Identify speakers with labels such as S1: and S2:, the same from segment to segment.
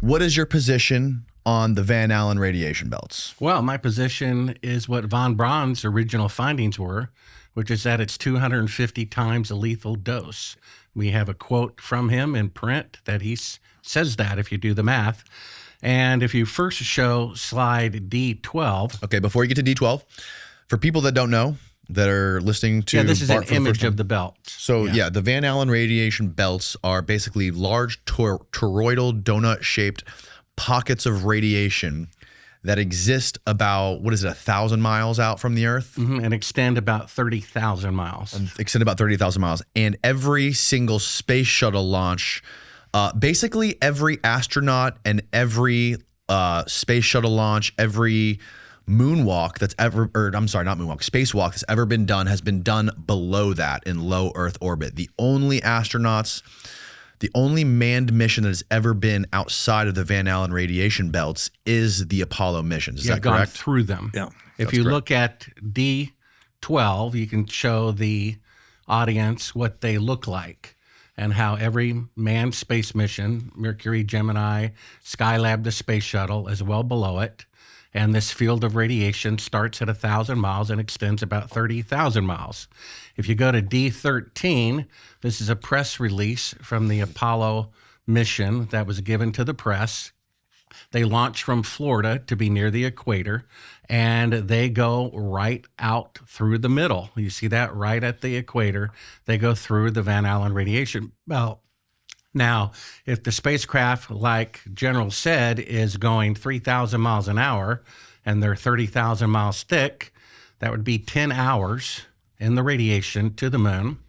S1: What is your position on the Van Allen radiation belts?
S2: Well, my position is what von Braun's original findings were, which is that it's 250 times a lethal dose. We have a quote from him in print that he says that if you do the math. And if you first show slide D12.
S1: Okay, before you get to D12, for people that don't know, that are listening to
S2: this is
S1: Bart
S2: an image of the belt.
S1: So the Van Allen radiation belts are basically large toroidal donut-shaped pockets of radiation that exist about, 1,000 miles out from the Earth?
S2: And extend about 30,000 miles.
S1: And every single space shuttle launch, basically every astronaut and every space shuttle launch, every moonwalk that's ever, spacewalk that's ever been done has been done below that in low Earth orbit. The only manned mission that has ever been outside of the Van Allen radiation belts is the Apollo missions. Is that correct?
S2: Gone through them.
S3: Yeah.
S2: If you look at D12, you can show the audience what they look like and how every manned space mission, Mercury, Gemini, Skylab, the space shuttle, is well below it. And this field of radiation starts at 1,000 miles and extends about 30,000 miles. If you go to D13, this is a press release from the Apollo mission that was given to the press. They launch from Florida to be near the equator, and they go right out through the middle. You see that right at the equator. They go through the Van Allen radiation belt. Now, if the spacecraft, like General said, is going 3,000 miles an hour and they're 30,000 miles thick, that would be 10 hours in the radiation to the moon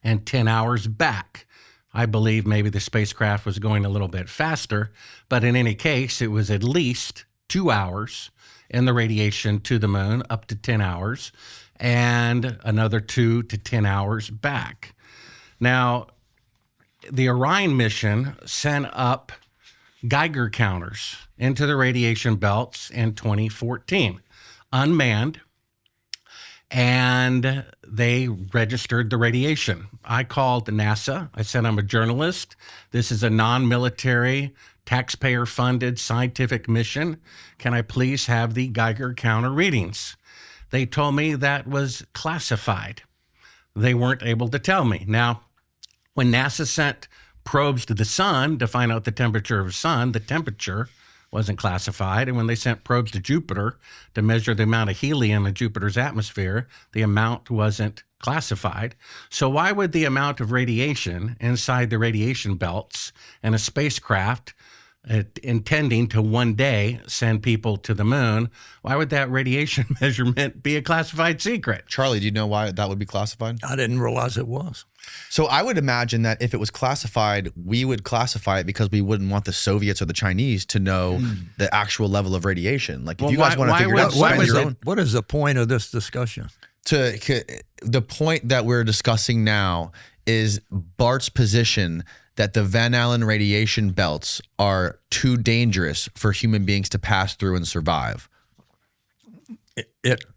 S2: and 10 hours back. I believe maybe the spacecraft was going a little bit faster, but in any case, it was at least 2 hours in the radiation to the moon, up to 10 hours, and another 2 to 10 hours back. Now, the Orion mission sent up Geiger counters into the radiation belts in 2014, unmanned, and they registered the radiation. I called NASA. I said, I'm a journalist. This is a non-military, taxpayer-funded scientific mission. Can I please have the Geiger counter readings? They told me that was classified. They weren't able to tell me. Now, when NASA sent probes to the sun to find out the temperature of the sun, the temperature wasn't classified. And when they sent probes to Jupiter to measure the amount of helium in Jupiter's atmosphere, the amount wasn't classified. So why would the amount of radiation inside the radiation belts and a spacecraft intending to one day send people to the moon, why would that radiation measurement be a classified secret?
S1: Charlie, do you know why that would be classified?
S3: I didn't realize it was.
S1: So I would imagine that if it was classified, we would classify it because we wouldn't want the Soviets or the Chinese to know the actual level of radiation. Like, if you guys want to figure it out, find your own.
S3: What is the point of this discussion?
S1: The point that we're discussing now is Bart's position that the Van Allen radiation belts are too dangerous for human beings to pass through and survive.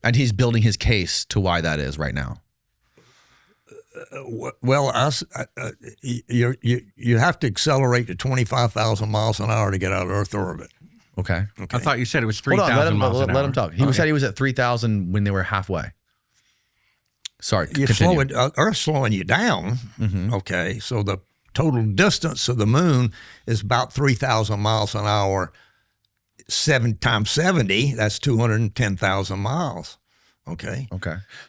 S1: And he's building his case to why that is right now.
S3: Well, you have to accelerate to 25,000 miles an hour to get out of Earth orbit.
S1: Okay.
S2: I thought you said it was 3,000 miles an hour.
S1: Let him talk. He said he was at 3,000 when they were halfway. Sorry,
S3: Earth's slowing you down. Okay, so the total distance of the moon is about 3,000 miles an hour. 7 times 70, that's 210,000 miles. Okay.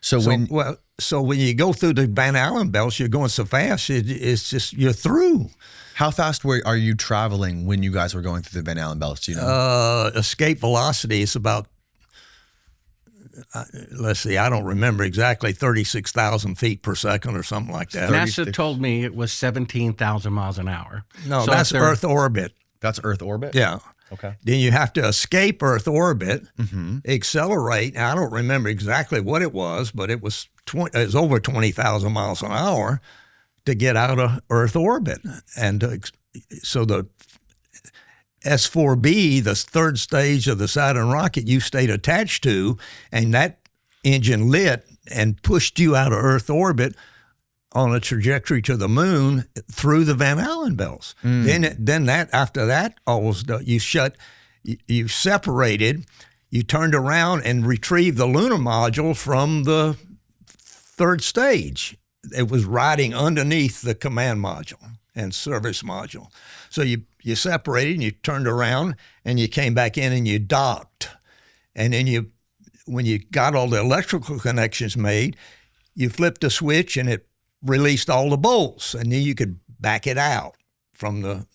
S1: So
S3: when you go through the Van Allen belts, you're going so fast, it's just you're through.
S1: How fast are you traveling when you guys were going through the Van Allen belts? Do you know?
S3: Escape velocity is about, let's see, I don't remember exactly, 36,000 feet per second or something like that.
S2: NASA told me it was 17,000 miles an hour.
S3: No, so that's Earth orbit.
S1: That's Earth orbit?
S3: Yeah.
S1: Okay.
S3: Then you have to escape Earth orbit, accelerate. I don't remember exactly what it was, but it was over 20,000 miles an hour to get out of Earth orbit. And so the S4B, the third stage of the Saturn rocket, you stayed attached to, and that engine lit and pushed you out of Earth orbit on a trajectory to the moon through the Van Allen belts. Then after that, all was done. You separated, you turned around and retrieved the lunar module from the third stage. It was riding underneath the command module and service module. So you separated and you turned around and you came back in and you docked. And then when you got all the electrical connections made, you flipped a switch and it released all the bolts, and then you could back it out from the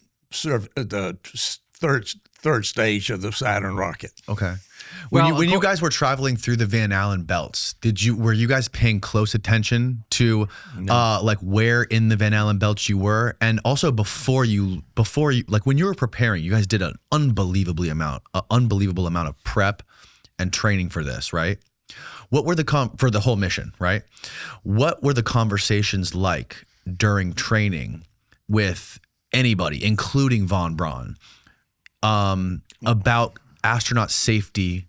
S3: third stage of the Saturn rocket.
S1: Okay. When you guys were traveling through the Van Allen belts, were you guys paying close attention to like where in the Van Allen belts you were? And also before you like when you were preparing, you guys did an unbelievable amount of prep and training for this, right? What were for the whole mission, right? What were the conversations like during training with anybody, including von Braun, about astronaut safety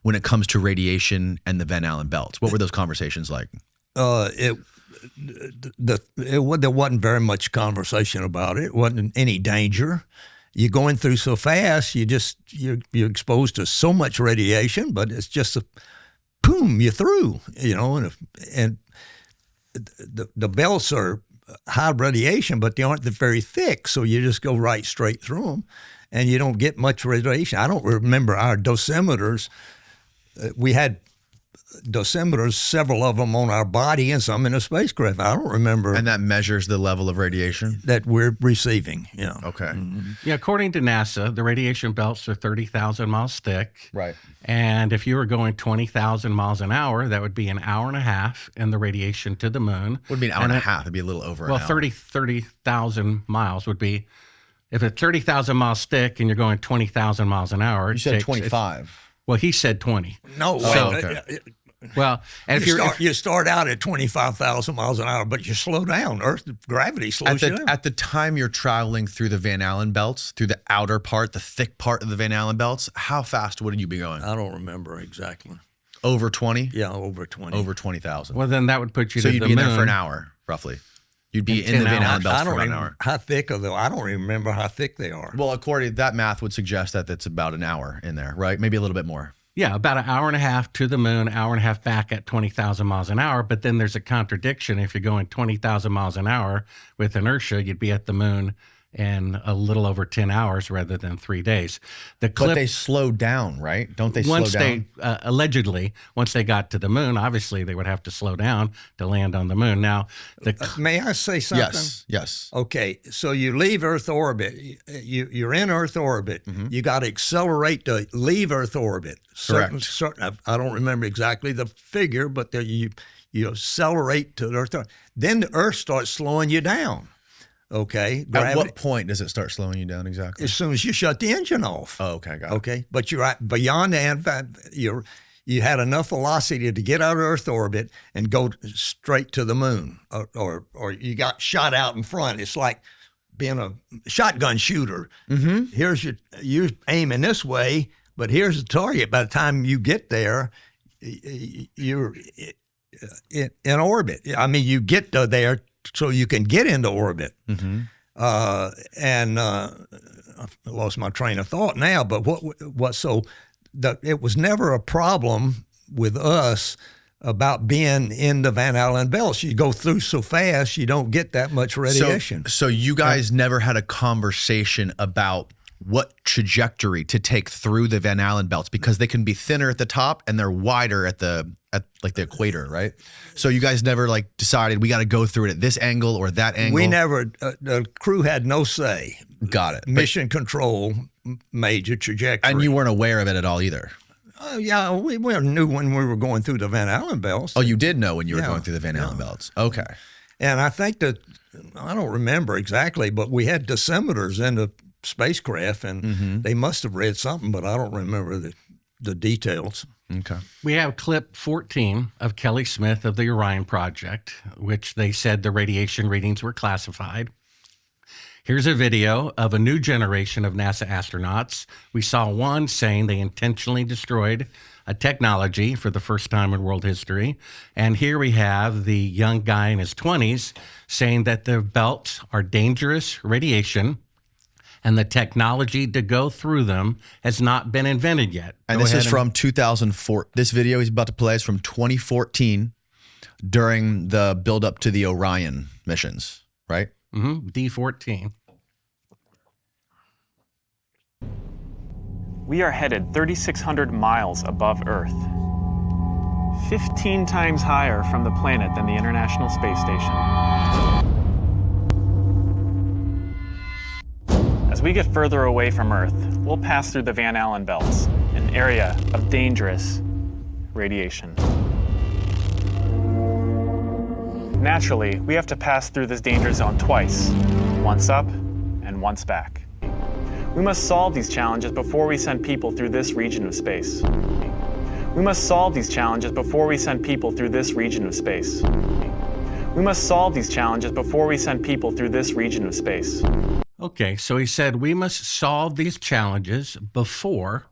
S1: when it comes to radiation and the Van Allen belts? What were those conversations like?
S3: There wasn't very much conversation about it. It wasn't any danger. You're going through so fast, you're exposed to so much radiation, but it's just boom, you're through, and the belts are high radiation, but they aren't very thick, so you just go right straight through them, and you don't get much radiation. I don't remember our dosimeters. We had dosimeters, several of them on our body and some in a spacecraft. I don't remember.
S1: And that measures the level of radiation
S3: that we're receiving. Yeah.
S1: Okay.
S3: Mm-hmm.
S2: Yeah, according to NASA, the radiation belts are 30,000 miles thick.
S1: Right.
S2: And if you were going 20,000 miles an hour, that would be an hour and a half in the radiation to the moon.
S1: Would be an hour and a half. It'd be a little over an hour.
S2: 30,000 miles would be, if it's 30,000 miles thick and you're going 20,000 miles an hour.
S1: You said 25.
S2: Well, he said 20.
S3: No,
S1: okay.
S2: Well, and
S3: you start out at 25,000 miles an hour, but you slow down. Earth gravity slows you down.
S1: At the time you're traveling through the Van Allen belts, through the outer part, the thick part of the Van Allen belts, how fast would you be going?
S3: I don't remember exactly.
S1: Over 20?
S3: Yeah, over 20.
S1: Over 20,000.
S2: Well, then that would put you
S1: so
S2: to
S1: you'd
S2: the
S1: be in
S2: moon.
S1: there for an hour, roughly. You'd be in the Van Allen belts for an hour.
S3: How thick are they? I don't even remember how thick they are.
S1: Well, according to that math would suggest that it's about an hour in there, right? Maybe a little bit more.
S2: Yeah, about an hour and a half to the moon, hour and a half back at 20,000 miles an hour. But then there's a contradiction. If you're going 20,000 miles an hour with inertia, you'd be at the moon in a little over 10 hours rather than 3 days.
S1: But they slowed down, right? Don't they slow down?
S2: Allegedly, once they got to the moon, obviously they would have to slow down to land on the moon. Now,
S3: may I say something?
S1: Yes.
S3: Okay, so you leave Earth orbit. You're in Earth orbit. Mm-hmm. You got to accelerate to leave Earth orbit.
S1: Correct.
S3: Certain, I don't remember exactly the figure, but you accelerate to Earth. Then the Earth starts slowing you down. Okay.
S1: Gravity. At what point does it start slowing you down exactly?
S3: As soon as you shut the engine off.
S1: Oh, okay, got it.
S3: Okay, but you're beyond that. You had enough velocity to get out of Earth orbit and go straight to the moon, or you got shot out in front. It's like being a shotgun shooter. Mm-hmm. Here's you're aiming this way, but here's the target. By the time you get there, you're in orbit. I mean, you get there so you can get into orbit. Mm-hmm. I lost my train of thought now, but it was never a problem with us about being in the Van Allen belts. You go through so fast, you don't get that much radiation.
S1: So you guys never had a conversation about what trajectory to take through the Van Allen belts, because they can be thinner at the top and they're wider at like the equator, right? So you guys never like decided we got to go through it at this angle or that angle?
S3: We never, the crew had no say.
S1: Got it.
S3: Mission control made your trajectory.
S1: And you weren't aware of it at all either?
S3: Yeah, we knew when we were going through the Van Allen belts.
S1: Oh, you did know when you were going through the Van Allen belts. Okay.
S3: And I think that, I don't remember exactly, but we had dosimeters in the spacecraft, and they must have read something, but I don't remember the details.
S1: Okay.
S2: We have clip 14 of Kelly Smith of the Orion project, which they said the radiation readings were classified. Here's a video of a new generation of NASA astronauts. We saw one saying they intentionally destroyed a technology for the first time in world history. And here we have the young guy in his 20s saying that the belts are dangerous radiation and the technology to go through them has not been invented yet.
S1: And this is from 2004. This video he's about to play is from 2014 during the build-up to the Orion missions, right?
S2: Mm-hmm. D14.
S4: We are headed 3,600 miles above Earth, 15 times higher from the planet than the International Space Station. As we get further away from Earth, we'll pass through the Van Allen belts, an area of dangerous radiation. Naturally, we have to pass through this danger zone twice, once up and once back. We must solve these challenges before we send people through this region of space. We must solve these challenges before we send people through this region of space. We must solve these challenges before we send people through this region of space.
S2: Okay, so he said we must solve these challenges before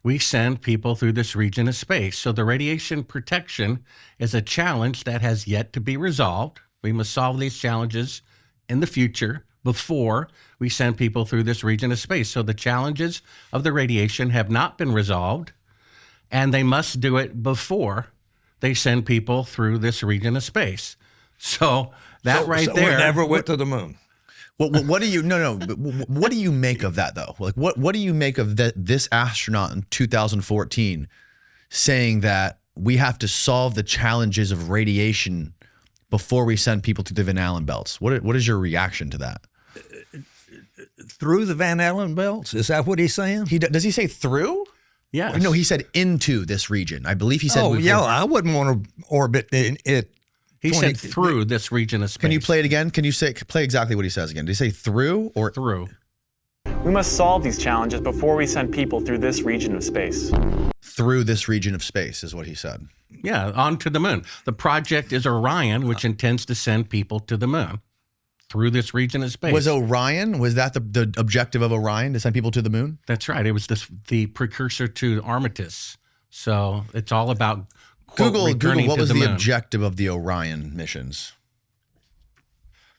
S2: we send people through this region of space. So the radiation protection is a challenge that has yet to be resolved. We must solve these challenges in the future before we send people through this region of space. So the challenges of the radiation have not been resolved, and they must do it before they send people through this region of space. So that there.
S3: We never went to the moon.
S1: What do you what do you make of that though? Like what do you make of this astronaut in 2014 saying that we have to solve the challenges of radiation before we send people to the Van Allen belts? What is your reaction to that?
S3: Through the Van Allen belts? Is that what he's saying?
S1: Does he say through?
S2: Yeah.
S1: No, he said into this region. I believe he said.
S3: Oh yeah, I wouldn't want to orbit it.
S2: He said through this region of space.
S1: Can you play it again? Can you play exactly what he says again? Did he say through or
S2: through?
S4: We must solve these challenges before we send people through this region of space.
S1: Through this region of space is what he said.
S2: Yeah, onto the moon. The project is Orion, which intends to send people to the moon through this region of space.
S1: Was that the objective of Orion, to send people to the moon?
S2: That's right. It was the precursor to Armistice. So it's all about
S1: Google what was the
S2: moon.
S1: objective of the Orion missions?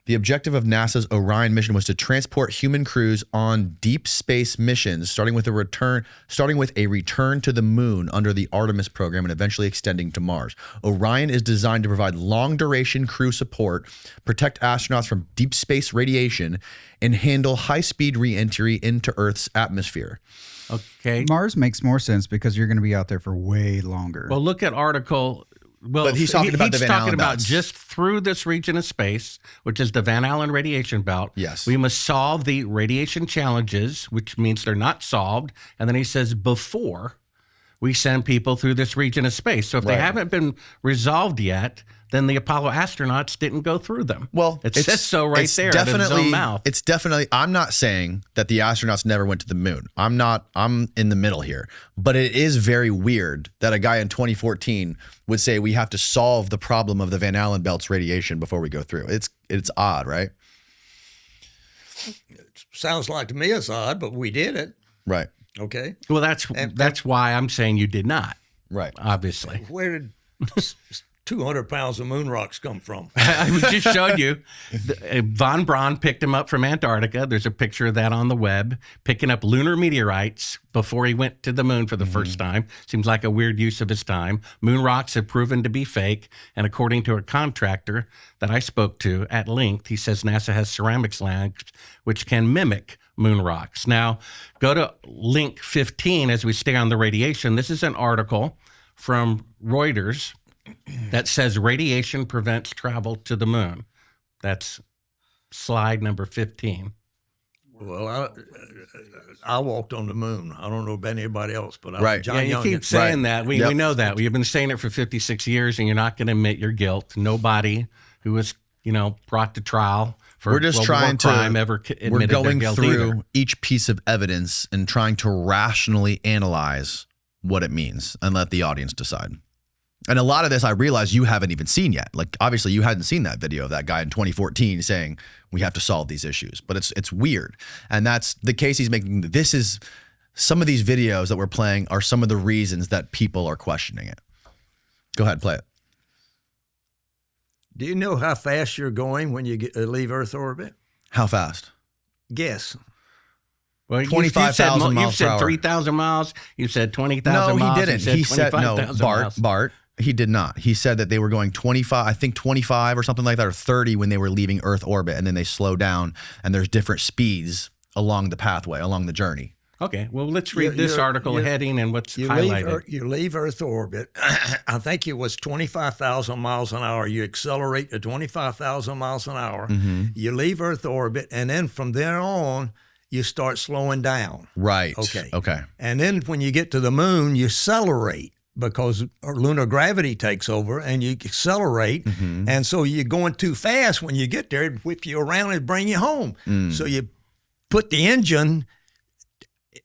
S1: The objective of NASA's Orion mission was to transport human crews on deep space missions, starting with a return to the moon under the Artemis program and eventually extending to Mars. Orion is designed to provide long-duration crew support, protect astronauts from deep space radiation, and handle high-speed re-entry into Earth's atmosphere.
S2: Okay.
S5: Mars makes more sense because you're going to be out there for way longer.
S2: Well, look at article. Well,
S1: but he's talking about the Van Allen belts.
S2: Just through this region of space, which is the Van Allen radiation belt.
S1: Yes.
S2: We must solve the radiation challenges, which means they're not solved. And then he says before we send people through this region of space. So if they haven't been resolved yet, then the Apollo astronauts didn't go through them.
S1: Well,
S2: it says so right there out of his own mouth.
S1: It's definitely, I'm not saying that the astronauts never went to the moon. I'm in the middle here. But it is very weird that a guy in 2014 would say we have to solve the problem of the Van Allen belt's radiation before we go through. It's odd, right?
S3: It sounds like to me it's odd, but we did it.
S1: Right.
S3: Okay.
S2: Well, that's why I'm saying you did not.
S1: Right.
S2: Obviously.
S3: Where did 200 pounds of moon rocks come from?
S2: I just showed you. Von Braun picked him up from Antarctica. There's a picture of that on the web, picking up lunar meteorites before he went to the moon for the first time. Seems like a weird use of his time. Moon rocks have proven to be fake. And according to a contractor that I spoke to at length, he says NASA has ceramics labs which can mimic moon rocks. Now, go to link 15 as we stay on the radiation. This is an article from Reuters that says radiation prevents travel to the moon. That's slide number 15.
S3: Well, I walked on the moon. I don't know about anybody else, but
S1: right.
S2: Yeah, you keep saying that. We know that. We've been saying it for 56 years, and you're not going to admit your guilt. Nobody who was, brought to trial for
S1: we're just trying
S2: crime
S1: to
S2: ever admitted
S1: we're going
S2: their guilt
S1: through
S2: either.
S1: each piece of evidence and trying to rationally analyze what it means and let the audience decide. And a lot of this I realize you haven't even seen yet. Like, obviously you hadn't seen that video of that guy in 2014 saying we have to solve these issues, but it's weird. And that's the case he's making. This is some of these videos that we're playing are some of the reasons that people are questioning it. Go ahead, play it.
S3: Do you know how fast you're going when you leave Earth orbit?
S1: How fast?
S3: Guess.
S2: Well,
S1: 25,000 miles per
S2: You said
S1: hour.
S2: 3,000 miles. You said 20,000
S1: No,
S2: miles.
S1: he didn't. He said no.
S2: 25,000 miles.
S1: Bart. He did not. He said that they were going 25, I think 25 or something like that, or 30 when they were leaving Earth orbit, and then they slow down, and there's different speeds along the pathway, along the journey.
S2: Okay, well, let's read this article heading and what's highlighted.
S3: You leave Earth orbit. I think it was 25,000 miles an hour. You accelerate to 25,000 miles an hour. You leave Earth orbit, and then from there on, you start slowing down.
S1: Right.
S3: Okay. And then when you get to the moon, you accelerate because lunar gravity takes over and you accelerate. And so you're going too fast. When you get there, it whip you around and bring you home. So you put the engine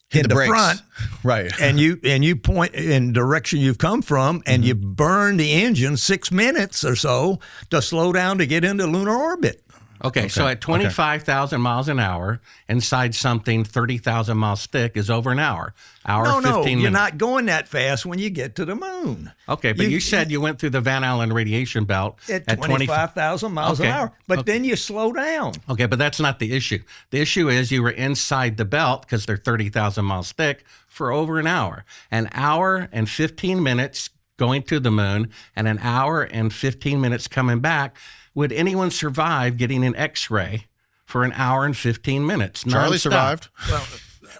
S1: Hit
S3: in
S1: the
S3: the
S1: brakes.
S3: front,
S1: Right.
S3: and you point in direction you've come from, and you burn the engine 6 minutes or so to slow down to get into lunar orbit.
S2: Okay, so at 25,000 miles an hour, inside something 30,000 miles thick is over an hour.
S3: No,
S2: 15 minutes.
S3: you're not going that fast when you get to the moon.
S2: Okay, but you said you went through the Van Allen radiation belt
S3: At 25,000 miles an hour, but then you slow down.
S2: Okay, but that's not the issue. The issue is you were inside the belt because they're 30,000 miles thick for over an hour. An hour and 15 minutes going to the moon and an hour and 15 minutes coming back. Would anyone survive getting an X-ray for an hour and 15 minutes?
S1: Charlie
S2: nonstop?
S1: survived.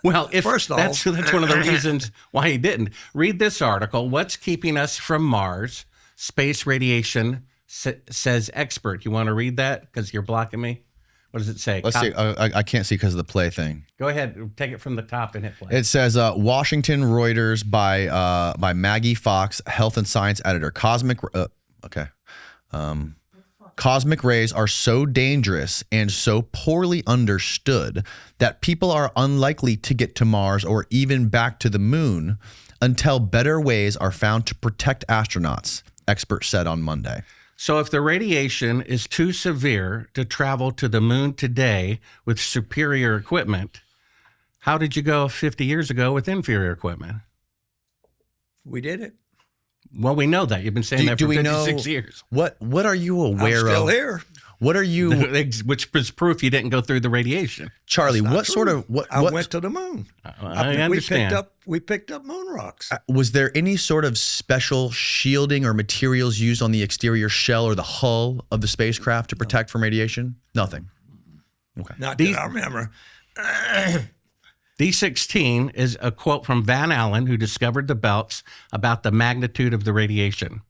S2: Well, if
S3: First off-
S2: that's one of the reasons why he didn't. Read this article. What's keeping us from Mars? Space radiation, says expert. You want to read that? Because you're blocking me. What does it say?
S1: Let's see. I can't see because of the play thing.
S2: Go ahead. Take it from the top and hit play.
S1: It says Washington Reuters by Maggie Fox, health and science editor. Cosmic rays are so dangerous and so poorly understood that people are unlikely to get to Mars or even back to the moon until better ways are found to protect astronauts, experts said on Monday.
S2: So if the radiation is too severe to travel to the moon today with superior equipment, how did you go 50 years ago with inferior equipment?
S3: We did it.
S2: Well, we know that. You've been saying that for 56 years.
S1: What are you aware
S3: I'm still
S1: of?
S3: here.
S1: What are you,
S2: Which is proof you didn't go through the radiation.
S1: Charlie?
S3: Not
S1: What
S3: true.
S1: sort of
S3: I
S1: what
S3: went to the moon.
S2: I understand.
S3: We picked up moon rocks.
S1: was there any sort of special shielding or materials used on the exterior shell or the hull of the spacecraft to protect from radiation? Nothing. Okay.
S3: Not that I remember.
S2: D16 is a quote from Van Allen, who discovered the belts, about the magnitude of the radiation.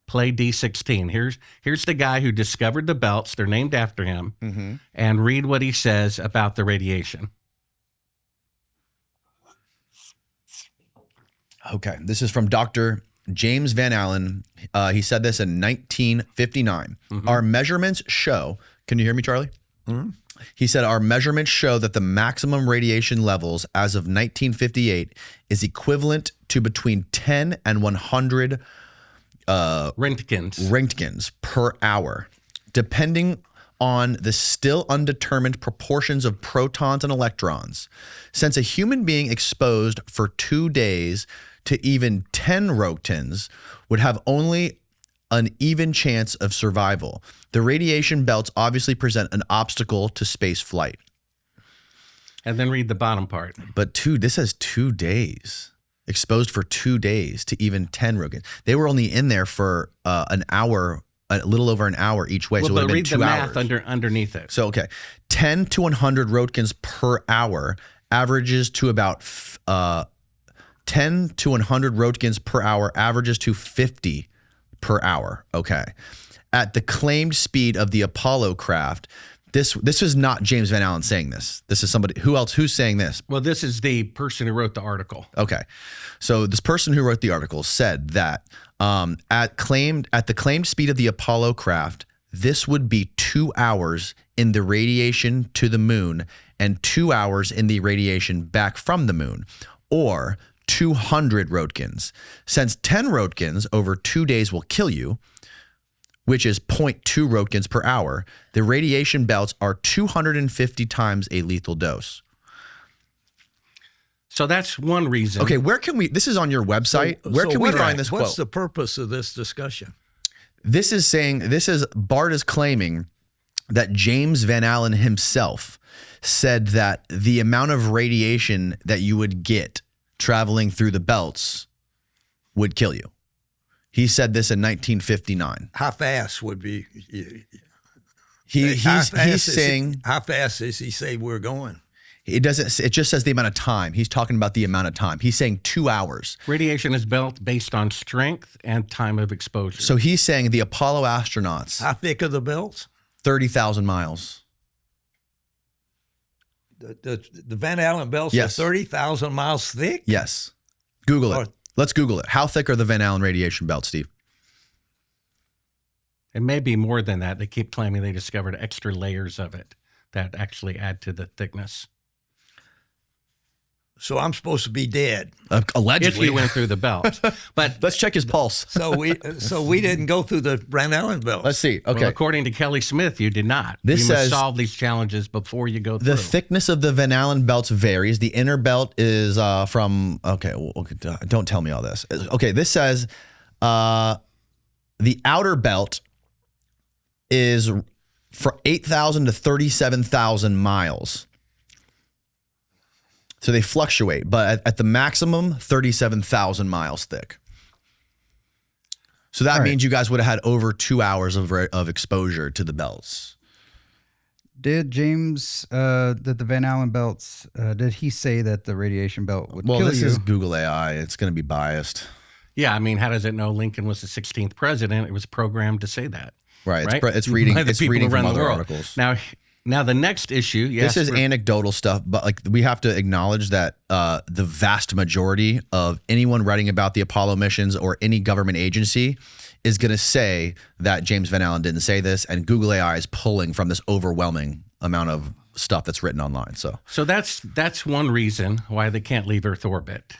S2: Play D16. Here's the guy who discovered the belts. They're named after him. And read what he says about the radiation.
S1: Okay. This is from Dr. James Van Allen. He said this in 1959. Our measurements show, can you hear me, Charlie? He said, our measurements show that the maximum radiation levels as of 1958 is equivalent to between 10 and 100 Roentgens per hour, depending on the still undetermined proportions of protons and electrons. Since a human being exposed for 2 days to even 10 Roentgens would have only an even chance of survival, the radiation belts obviously present an obstacle to space flight.
S2: And then read the bottom part.
S1: But this says 2 days. Exposed for 2 days to even 10 Roentgens. They were only in there for an hour, a little over an hour each way.
S2: Well,
S1: so it would
S2: but
S1: have been
S2: read
S1: 2
S2: the
S1: hours.
S2: math underneath it.
S1: So, okay. 10 to 100 Roentgens per hour averages to about 10 to 100 Roentgens per hour averages to 50 per hour. Okay. At the claimed speed of the Apollo craft, this is not James Van Allen saying this. This is somebody who's saying this.
S2: Well, this is the person who wrote the article.
S1: Okay. So this person who wrote the article said that at the claimed speed of the Apollo craft, this would be 2 hours in the radiation to the moon and 2 hours in the radiation back from the moon, or 200 Roentgens. Since 10 Roentgens over 2 days will kill you, which is 0.2 Roentgens per hour, the radiation belts are 250 times a lethal dose.
S2: So that's one reason.
S1: Okay, where can we, this is on your website. Where can we find this quote?
S3: What's the purpose of this discussion?
S1: This is saying, Bart is claiming that James Van Allen himself said that the amount of radiation that you would get traveling through the belts would kill you. He said this in 1959.
S3: How fast would be?
S1: He's saying,
S3: how fast does he say we're going?
S1: It doesn't. It just says the amount of time. He's talking about the amount of time. He's saying 2 hours.
S2: Radiation is built based on strength and time of exposure.
S1: So he's saying the Apollo astronauts.
S3: How thick are the belts?
S1: 30,000 miles.
S3: The Van Allen belts
S1: Yes.
S3: are 30,000 miles thick?
S1: Yes. Google it. Let's Google it. How thick are the Van Allen radiation belts, Steve?
S2: It may be more than that. They keep claiming they discovered extra layers of it that actually add to the thickness.
S3: So I'm supposed to be dead.
S1: Allegedly.
S2: If you went through the belt. But
S1: Let's check his pulse.
S3: So we didn't go through the Van Allen belts.
S1: Let's see. Okay.
S2: well, according to Kelly Smith, you did not.
S1: This
S2: you
S1: says-
S2: must solve these challenges before you go through.
S1: The thickness of the Van Allen belts varies. The inner belt is from, don't tell me all this. Okay, this says the outer belt is for 8,000 to 37,000 miles. So they fluctuate, but at the maximum, 37,000 miles thick. So that means you guys would have had over 2 hours of exposure to the belts.
S5: Did James, that the Van Allen belts, did he say that the radiation belt would kill you?
S1: Well, this is Google AI. It's going to be biased.
S2: Yeah, I mean, how does it know Lincoln was the 16th president? It was programmed to say that.
S1: Right.
S2: Right?
S1: It's reading.
S2: By the
S1: It's
S2: people who
S1: reading
S2: run
S1: from
S2: the
S1: other
S2: world.
S1: articles.
S2: Now the next issue.
S1: This is anecdotal stuff, but like we have to acknowledge that the vast majority of anyone writing about the Apollo missions or any government agency is going to say that James Van Allen didn't say this, and Google AI is pulling from this overwhelming amount of stuff that's written online. So
S2: that's one reason why they can't leave Earth orbit.